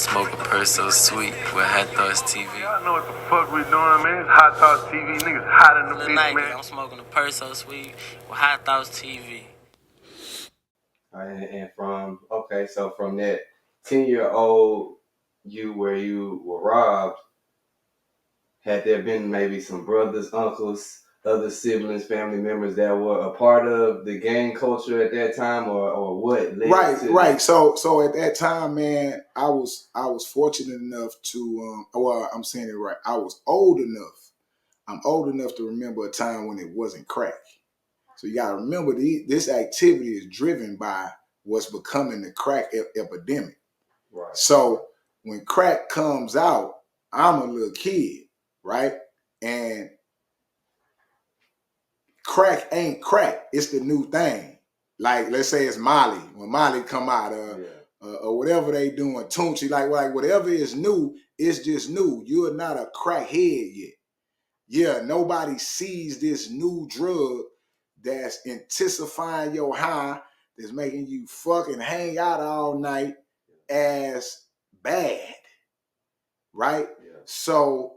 Smoke a purse so sweet with HighThoughtsTV. Y'all know what the fuck we doing, man. It's Hot Thoughts TV. Niggas hot in the bitch, man. I'm smoking a purse so sweet with HighThoughtsTV. And so from that 10-year-old you where you were robbed, had there been maybe some brothers, uncles, other siblings, family members that were a part of the gang culture at that time, or what led to Right. So at that time, man, I was fortunate enough to I'm saying it right. I was old enough. I'm old enough to remember a time when it wasn't crack. So you gotta remember this activity is driven by what's becoming the crack epidemic. Right. So when crack comes out, I'm a little kid, right? And crack ain't crack. It's the new thing. Like, let's say it's Molly. When Molly come out, or whatever they doing, Tunchi, like whatever is new, it's just new. You're not a crackhead yet. Yeah, nobody sees this new drug that's intensifying your high, that's making you fucking hang out all night as bad, right? Yeah. So,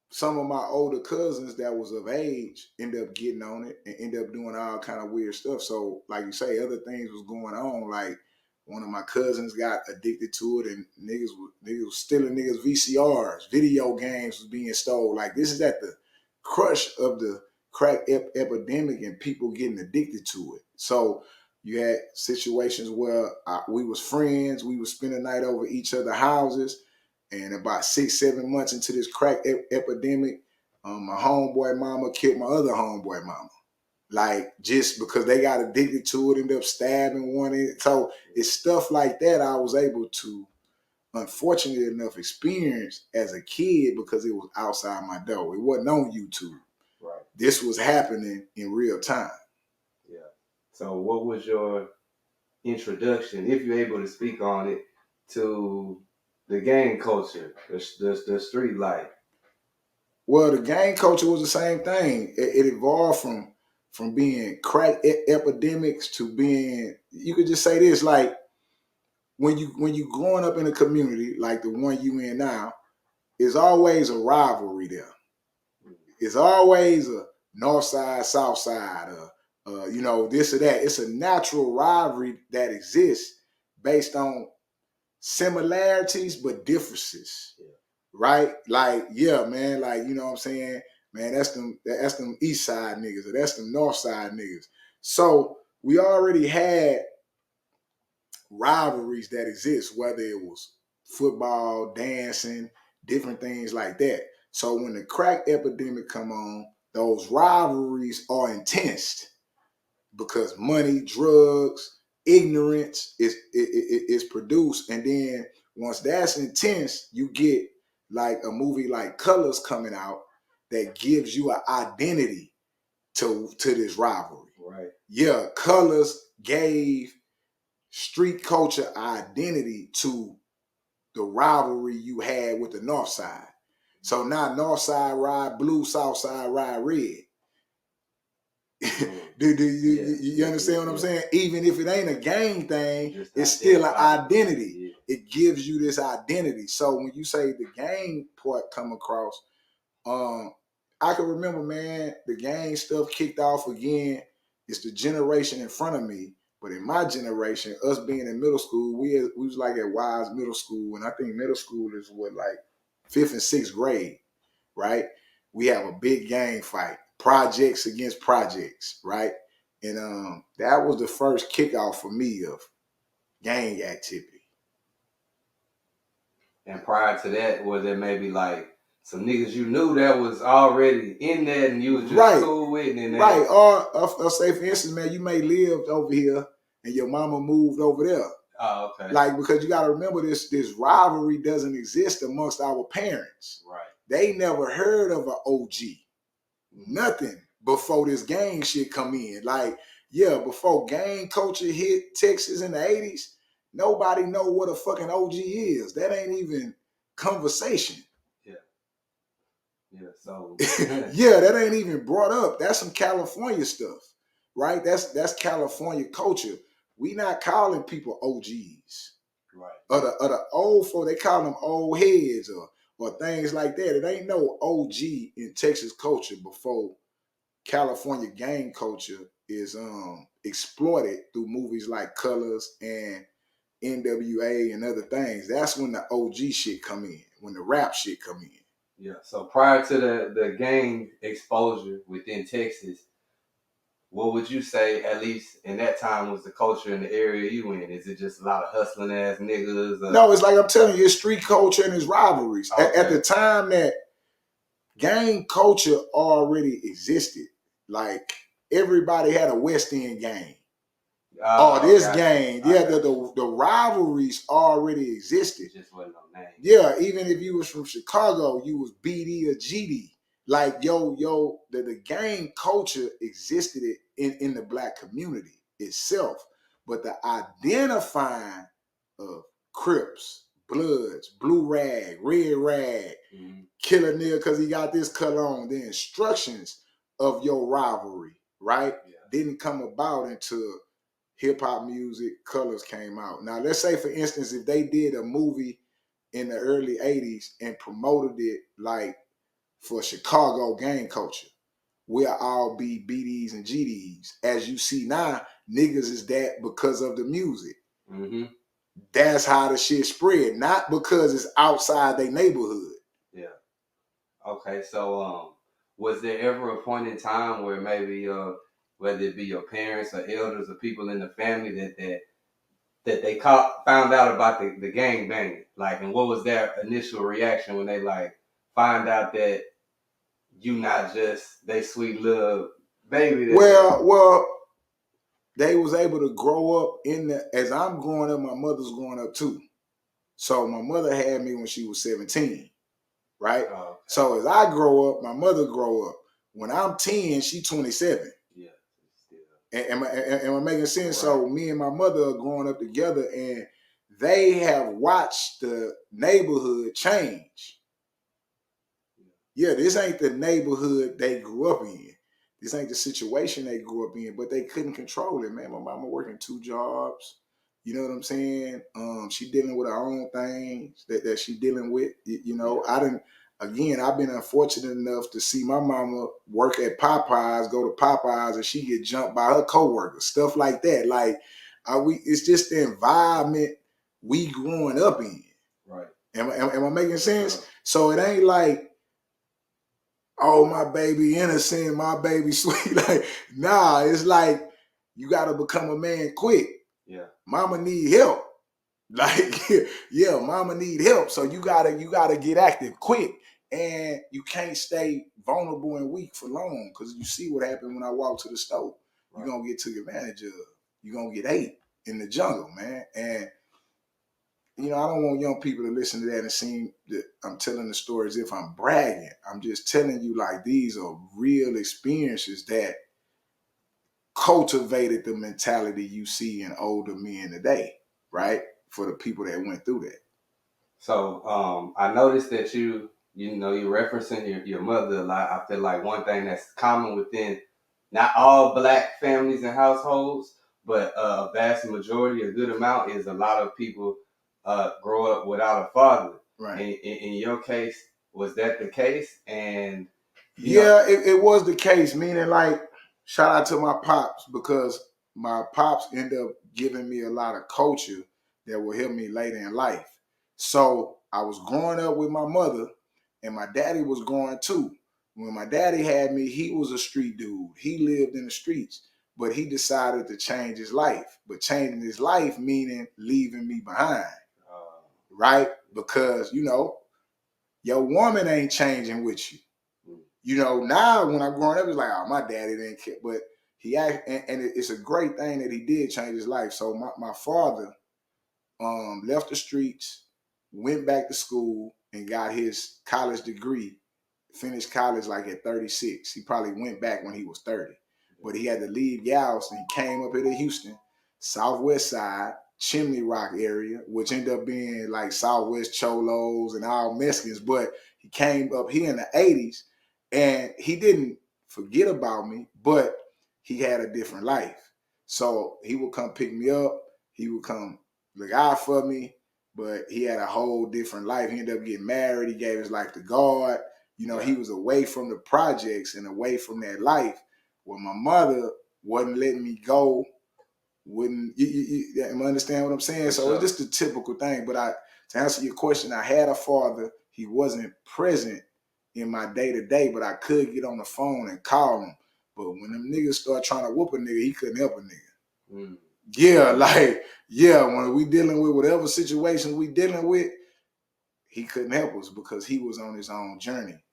some of my older cousins that was of age ended up getting on it and ended up doing all kind of weird stuff. So, like you say, other things was going on. Like one of my cousins got addicted to it, and niggas was stealing niggas VCRs. Video games was being stole. Like this is at the crush of the crack epidemic and people getting addicted to it. So you had situations where we was friends. We would spend the night over each other's houses. And about 6-7 months into this crack epidemic, my homeboy mama killed my other homeboy mama. Like, just because they got addicted to it, ended up stabbing one. So it's stuff like that I was able to, unfortunately enough, experience as a kid because it was outside my door. It wasn't on YouTube. Right. This was happening in real time. Yeah. So what was your introduction, if you're able to speak on it, to the gang culture, the street life? Well, the gang culture was the same thing. It evolved from being crack epidemics to being, you could just say this, like when you growing up in a community like the one you in now, there's always a rivalry there. It's always a north side, south side, this or that. It's a natural rivalry that exists based on similarities but differences. Yeah. Right? Like, yeah, man, like, you know what I'm saying? Man, that's them east side niggas, or that's them north side niggas. So we already had rivalries that exist, whether it was football, dancing, different things like that. So when the crack epidemic come on, those rivalries are intense because money, drugs, ignorance is produced. And then once that's intense, you get like a movie like Colors coming out that gives you an identity to this rivalry. Right. Yeah, Colors gave street culture identity to the rivalry you had with the North Side. So now North Side ride blue, South Side ride red. Do you understand what I'm saying? Even if it ain't a gang thing, it's still an identity. Yeah. It gives you this identity. So when you say the gang part come across, I can remember, man, the gang stuff kicked off again. It's the generation in front of me. But in my generation, us being in middle school, we was like at Wise Middle School, and I think middle school is like 5th and 6th grade, right? We have a big gang fight, projects against projects, right? And that was the first kickoff for me of gang activity. And prior to that, was there maybe like some niggas you knew that was already in that and you was just cool with? And right. Or say, for instance, man, you may live over here and your mama moved over there. Oh, okay. Like, because you got to remember this rivalry doesn't exist amongst our parents. Right. They never heard of an OG. Nothing before this gang shit come in. Like, yeah, before gang culture hit Texas in the 80's, nobody know what a fucking OG is. That ain't even conversation. Yeah, so yeah, that ain't even brought up. That's some California stuff, right? That's California culture. We not calling people OGs. Right. Or the old folk, they call them old heads or things like that. It ain't no OG in Texas culture before California gang culture is exploited through movies like Colors and NWA and other things. That's when the OG shit come in, when the rap shit come in. Yeah. So prior to the gang exposure within Texas, what would you say, at least in that time, was the culture in the area you in? Is it just a lot of hustling ass niggas? No, it's like I'm telling you, it's street culture and it's rivalries. Okay. At the time that gang culture already existed, like everybody had a West End gang. This gang, the rivalries already existed. It just wasn't no name. Yeah, even if you was from Chicago, you was BD or GD. Like the gang culture existed in the Black community itself, but the identifying of Crips, Bloods, Blue Rag, Red Rag, kill a nigga because he got this color on, the instructions of your rivalry, right, didn't come about until hip-hop music, Colors came out. Now, let's say, for instance, if they did a movie in the early 80s and promoted it like for Chicago gang culture, we'll all be BDs and GDs. As you see now, niggas is that because of the music. Mm-hmm. That's how the shit spread, not because it's outside their neighborhood. Yeah. Okay, so was there ever a point in time where maybe whether it be your parents or elders or people in the family that they found out about the gang banging? Like, and what was their initial reaction when they like find out that you not just they sweet little baby? Well, they was able to grow up as I'm growing up, my mother's growing up too. So my mother had me when she was 17, right? Oh, okay. So as I grow up, my mother grow up. When I'm 10, she 27. Yeah. Am I making sense? Right. So me and my mother are growing up together, and they have watched the neighborhood change. Yeah, this ain't the neighborhood they grew up in. This ain't the situation they grew up in, but they couldn't control it, man. My mama working 2 jobs. You know what I'm saying? She dealing with her own things that she dealing with. You know, I've been unfortunate enough to see my mama work at Popeyes, go to Popeyes, and she get jumped by her coworkers, stuff like that. Like, it's just the environment we growing up in. Right. Am I making sense? Right. So it ain't like, oh, my baby innocent, my baby sweet. Like, nah, it's like you got to become a man quick. Yeah. Mama need help. Like, yeah, mama need help. So you gotta get active quick. And you can't stay vulnerable and weak for long, because you see what happened when I walked to the store. Right. You're gonna get took advantage of. You're gonna get ate in the jungle, man. And you know, I don't want young people to listen to that and seem that I'm telling the story as if I'm bragging. I'm just telling you, like, these are real experiences that cultivated the mentality you see in older men today, right? For the people that went through that. So I noticed that you're referencing your mother a lot. I feel like one thing that's common within not all Black families and households, but a vast majority, a good amount, is a lot of people grow up without a father. Right. In your case, was that the case? And it was the case. Meaning, like, shout out to my pops, because my pops ended up giving me a lot of culture that will help me later in life. So I was growing up with my mother, and my daddy was growing too. When my daddy had me, he was a street dude. He lived in the streets, but he decided to change his life. But changing his life meaning leaving me behind, right? Because, you know, your woman ain't changing with you. You know, now when I'm growing up, it's like, oh, my daddy didn't care. But and it's a great thing that he did change his life. So my father left the streets, went back to school, and got his college degree, finished college like at 36. He probably went back when he was 30. But he had to leave Galveston. He came up here to Houston, Southwest Side, Chimney Rock area, which ended up being like Southwest Cholos and all Mexicans. But he came up here in the 80s, and he didn't forget about me, but he had a different life. So he would come pick me up. He would come look out for me. but he had a whole different life. He ended up getting married. He gave his life to God. You know, he was away from the projects and away from that life. Well, my mother wasn't letting me go. You understand what I'm saying? So it's just the typical thing. But to answer your question, I had a father. He wasn't present in my day-to-day, but I could get on the phone and call him. But when them niggas start trying to whoop a nigga, he couldn't help a nigga. Yeah, when we dealing with whatever situations we dealing with, he couldn't help us because he was on his own journey.